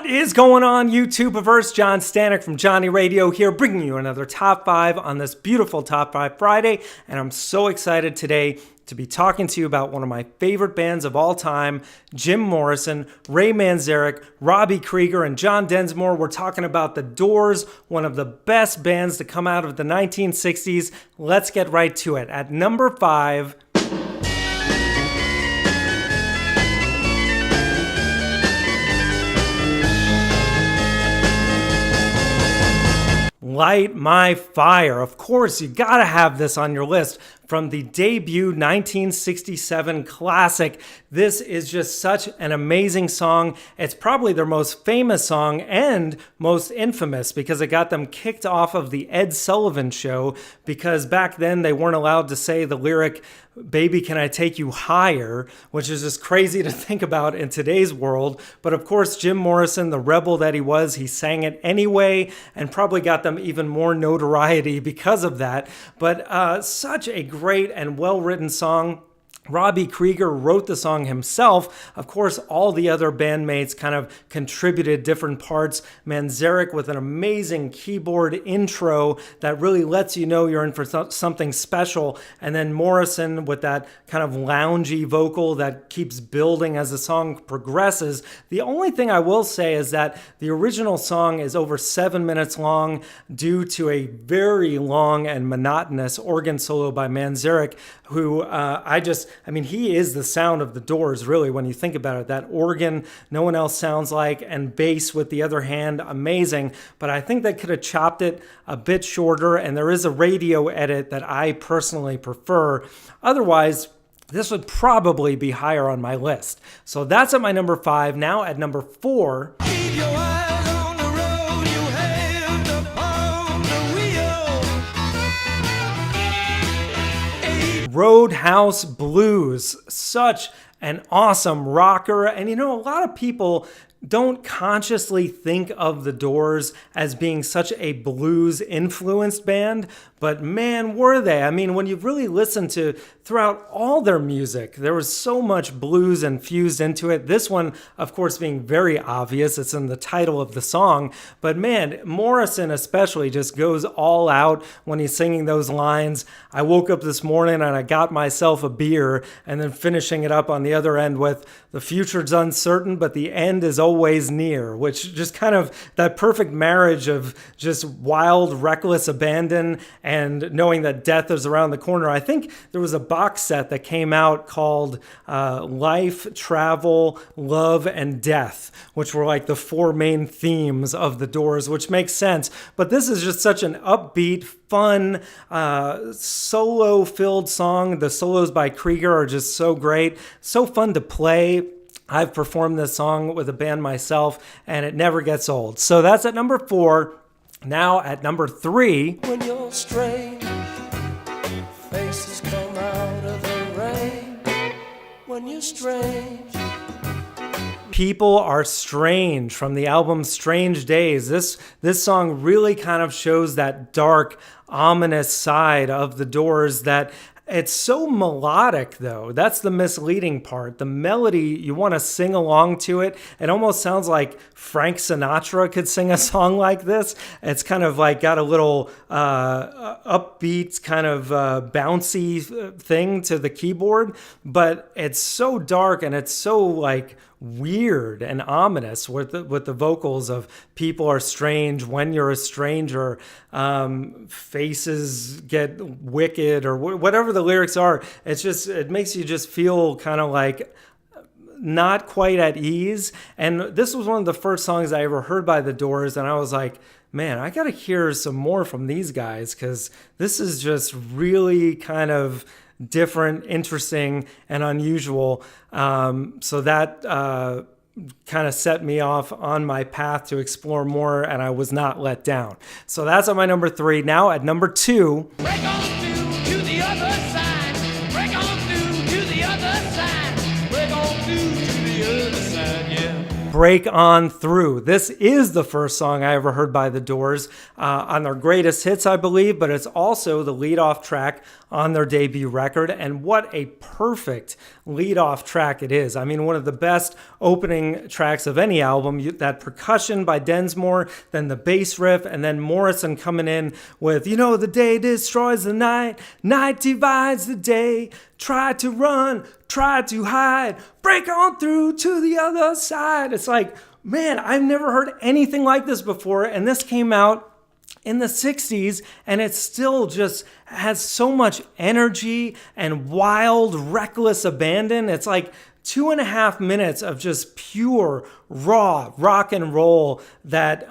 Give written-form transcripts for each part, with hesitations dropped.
is going on, YouTube-averse? John Stanek from Johnny Radio here, bringing you another Top 5 on this beautiful Top 5 Friday. And I'm so excited today to be talking to you about one of my favorite bands of all time, Jim Morrison, Ray Manzarek, Robbie Krieger, and John Densmore. We're talking about The Doors, one of the best bands to come out of the 1960s. Let's get right to it. At number 5... Light My Fire. Of course, you gotta have this on your list. From the debut 1967 classic, this is just such an amazing song. It's probably their most famous song and most infamous because it got them kicked off of the Ed Sullivan Show because back then they weren't allowed to say the lyric, "Baby, can I take you higher?" which is just crazy to think about in today's world. But of course, Jim Morrison, the rebel that he was, he sang it anyway and probably got them even more notoriety because of that. But such a great and well-written song. Robbie Krieger wrote the song himself. Of course, all the other bandmates kind of contributed different parts. Manzarek with an amazing keyboard intro that really lets you know you're in for something special. And then Morrison with that kind of loungy vocal that keeps building as the song progresses. The only thing I will say is that the original song is over 7 minutes long due to a very long and monotonous organ solo by Manzarek, who he is the sound of the Doors, really, when you think about it. That organ, no one else sounds like, and bass with the other hand, amazing. But I think they could have chopped it a bit shorter, and there is a radio edit that I personally prefer. Otherwise, this would probably be higher on my list. So that's at my number 5. Now at number 4... Keep your eyes on the road, you have to pound the wheel. Roadhouse Blues, such an awesome rocker. And you know, a lot of people don't consciously think of the Doors as being such a blues-influenced band, but man, were they. I mean, when you really listen to throughout all their music, there was so much blues infused into it. This one, of course, being very obvious. It's in the title of the song. But man, Morrison especially just goes all out when he's singing those lines. I woke up this morning and I got myself a beer, and then finishing it up on the other end with the future's uncertain, but the end is always near, which just kind of that perfect marriage of just wild, reckless abandon and knowing that death is around the corner. I think there was a box set that came out called Life, Travel, Love, and Death, which were like the 4 main themes of the Doors, which makes sense. But this is just such an upbeat, fun, solo-filled song. The solos by Krieger are just so great, so fun to play. I've performed this song with a band myself, and it never gets old. So that's at number 4. Now at number 3. When you're strange, faces come out of the rain. When you're strange. People Are Strange from the album Strange Days. This song really kind of shows that dark, ominous side of the Doors that it's so melodic, though. That's the misleading part. The melody, you want to sing along to it. It almost sounds like Frank Sinatra could sing a song like this. It's kind of like got a little upbeat, kind of bouncy thing to the keyboard, but it's so dark and it's so like weird and ominous with the vocals of people are strange, when you're a stranger, faces get wicked, or whatever the lyrics are. It makes you just feel kind of like not quite at ease. And this was one of the first songs I ever heard by the Doors, and I was like, man, I gotta hear some more from these guys, because this is just really kind of different, interesting, and unusual. So that kind of set me off on my path to explore more, and I was not let down. So that's at my number 3. Now at number 2. Break on through to the other side. Break on through to the other side. Break on through to the other side, yeah. Break On Through. This is the first song I ever heard by The Doors on their greatest hits, I believe, but it's also the lead-off track on their debut record, and what a perfect lead-off track it is. I mean, one of the best opening tracks of any album. That percussion by Densmore, then the bass riff, and then Morrison coming in with, the day destroys the night, night divides the day, try to run, try to hide, break on through to the other side. It's like, man, I've never heard anything like this before, and this came out in the 60s, and it still just has so much energy and wild, reckless abandon. It's like 2.5 minutes of just pure, raw rock and roll that,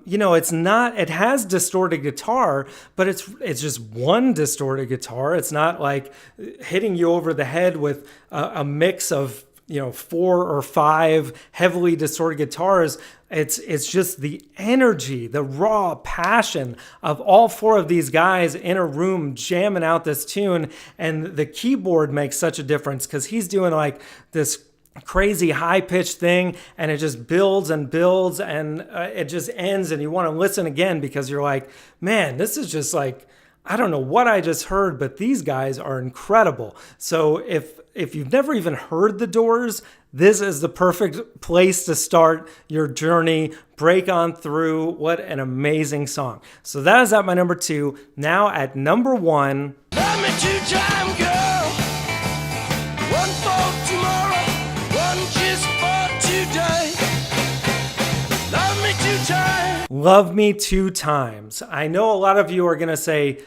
it has distorted guitar, but it's just one distorted guitar. It's not like hitting you over the head with a mix of 4 or 5 heavily distorted guitars. It's just the energy, the raw passion of all 4 of these guys in a room jamming out this tune. And the keyboard makes such a difference because he's doing like this crazy high-pitched thing, and it just builds and builds, and it just ends, and you want to listen again because you're like, man, this is just like, I don't know what I just heard, but these guys are incredible. So if you've never even heard The Doors, this is the perfect place to start your journey. Break On Through. What an amazing song. So that is at my number 2. Now at number 1. Love me 2-time girl. One for tomorrow, one kiss for today. Love me 2 times. Love Me 2 Times. I know a lot of you are going to say,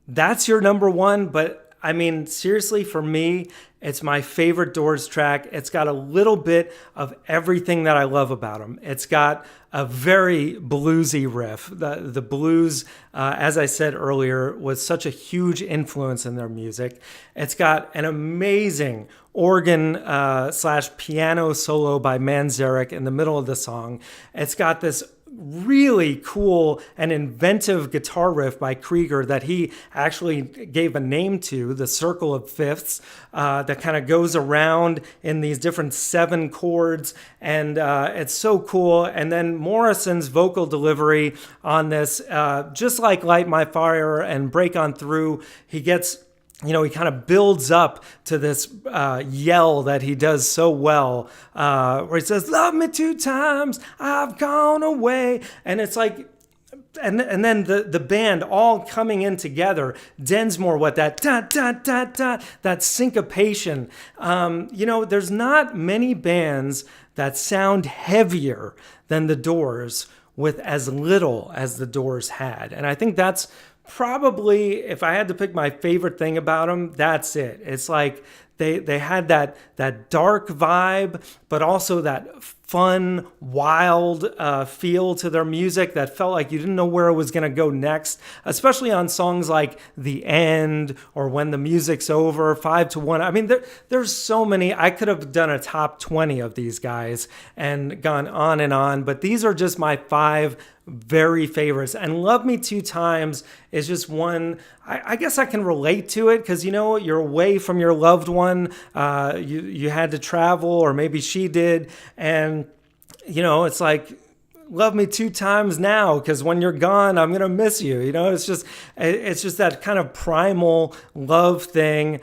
that's your number 1, but I mean, seriously, for me, it's my favorite Doors track. It's got a little bit of everything that I love about them. It's got a very bluesy riff. The blues, as I said earlier, was such a huge influence in their music. It's got an amazing organ / piano solo by Manzarek in the middle of the song. It's got this really cool and inventive guitar riff by Krieger that he actually gave a name to, the circle of fifths, that kind of goes around in these different 7 chords, and it's so cool. And then Morrison's vocal delivery on this, just like Light My Fire and Break On Through, he gets, he kind of builds up to this yell that he does so well, where he says, love me 2 times, I've gone away. And it's like, and then the band all coming in together. Densmore, what that da-da-da-da, that syncopation. There's not many bands that sound heavier than The Doors with as little as The Doors had. And I think that's probably, if I had to pick my favorite thing about them, that's it. It's like they had that dark vibe, but also that fun, wild feel to their music that felt like you didn't know where it was going to go next, especially on songs like The End or When the Music's Over, 5 to 1. I mean, there's so many. I could have done a top 20 of these guys and gone on, but these are just my 5 very favorites. And Love Me 2 Times is just one, I guess I can relate to it because, you're away from your loved one. You had to travel, or maybe she did. And, it's like, love me 2 times now, because when you're gone, I'm going to miss you. It's just that kind of primal love thing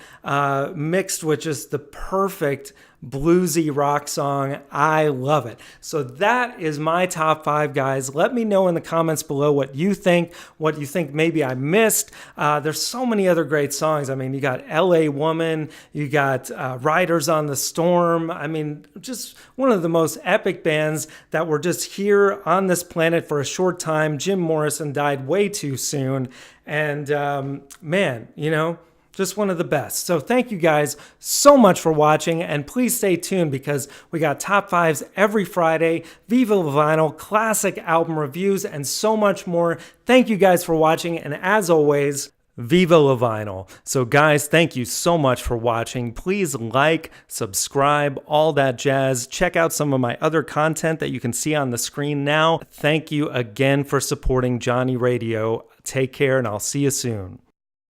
mixed with just the perfect bluesy rock song. I love it. So that is my top 5, guys. Let me know in the comments below what you think maybe I missed. There's so many other great songs. I mean, you got LA Woman, you got Riders on the Storm. I mean, just one of the most epic bands that were just here on this planet for a short time. Jim Morrison died way too soon. And just one of the best. So thank you guys so much for watching, and please stay tuned because we got top 5s every Friday, Viva La Vinyl, classic album reviews, and so much more. Thank you guys for watching, and as always, Viva La Vinyl. So guys, thank you so much for watching. Please like, subscribe, all that jazz. Check out some of my other content that you can see on the screen now. Thank you again for supporting Johnny Radio. Take care, and I'll see you soon.